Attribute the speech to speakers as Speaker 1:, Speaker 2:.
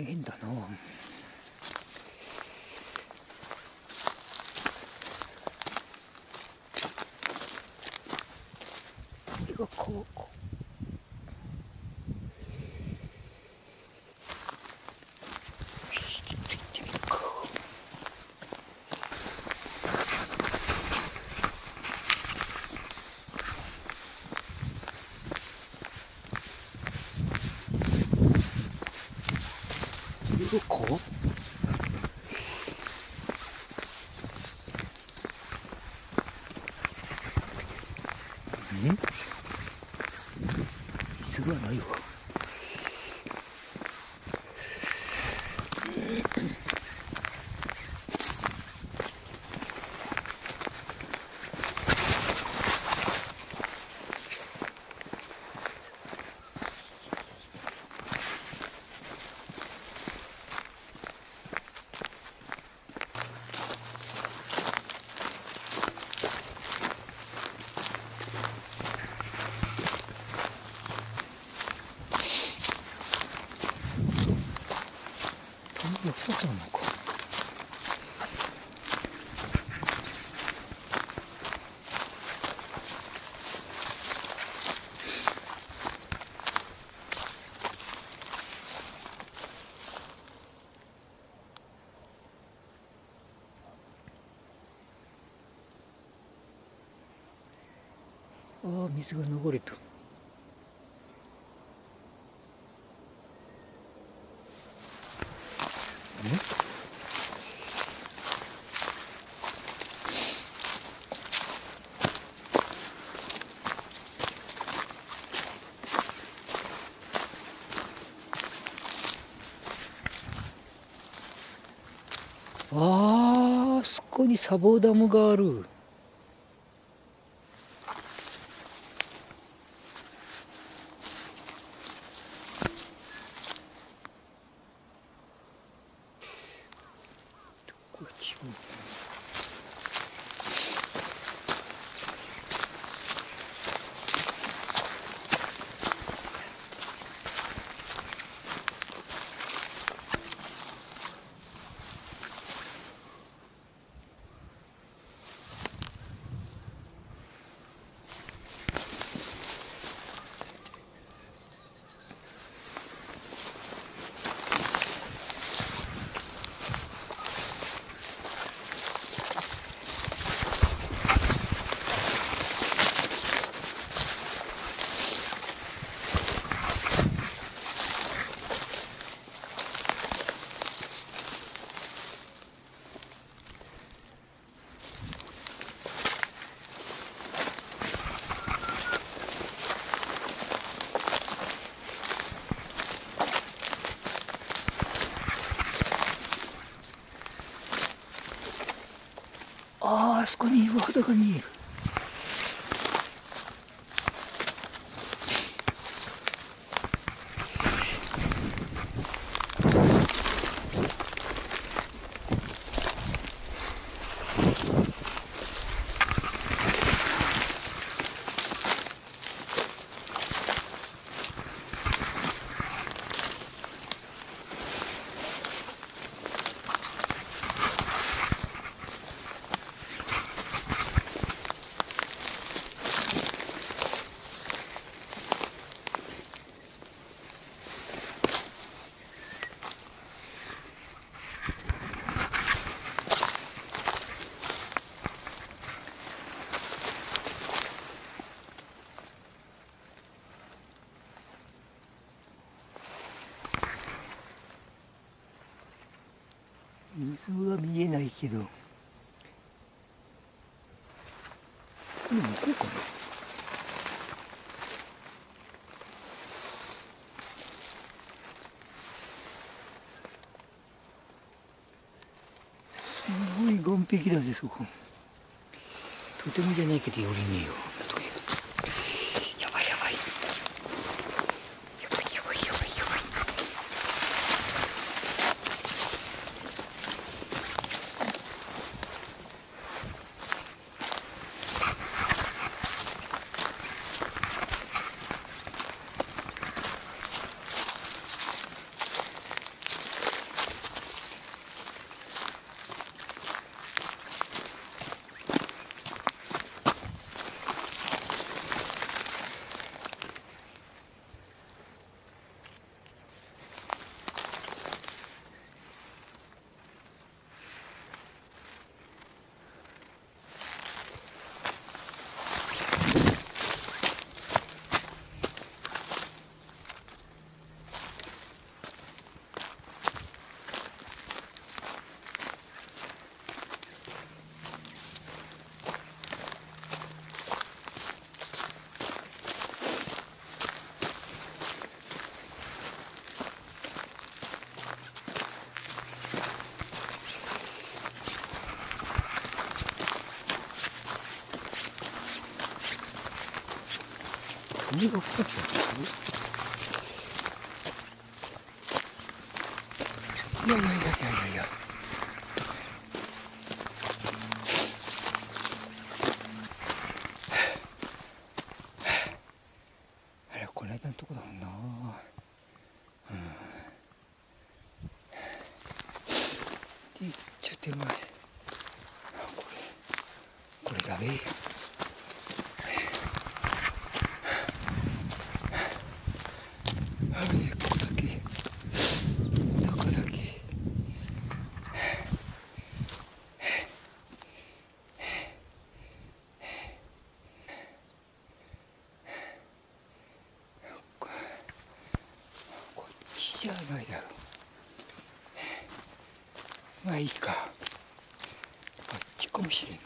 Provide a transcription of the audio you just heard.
Speaker 1: 大変だな。これが川か。ここ水がないわ。良さそうなのか。ああ、水が流れた。あそこに砂防ダムがある。こっちもあそこに岩肌が見える。水は見えないけど、向こうかな。すごい岸壁だぜ、そこ。とてもじゃないけど寄りねえよ。やばいやばい。やばいやばいやばいやばい。鳥が2つやってる。いやいやいやいやいやいや。あれこの間のとこだもんな。でちょっと手前。これだべ。ここだけ。中だけ。こっちじゃないだろう。まあいいか。あっちかもしれんな。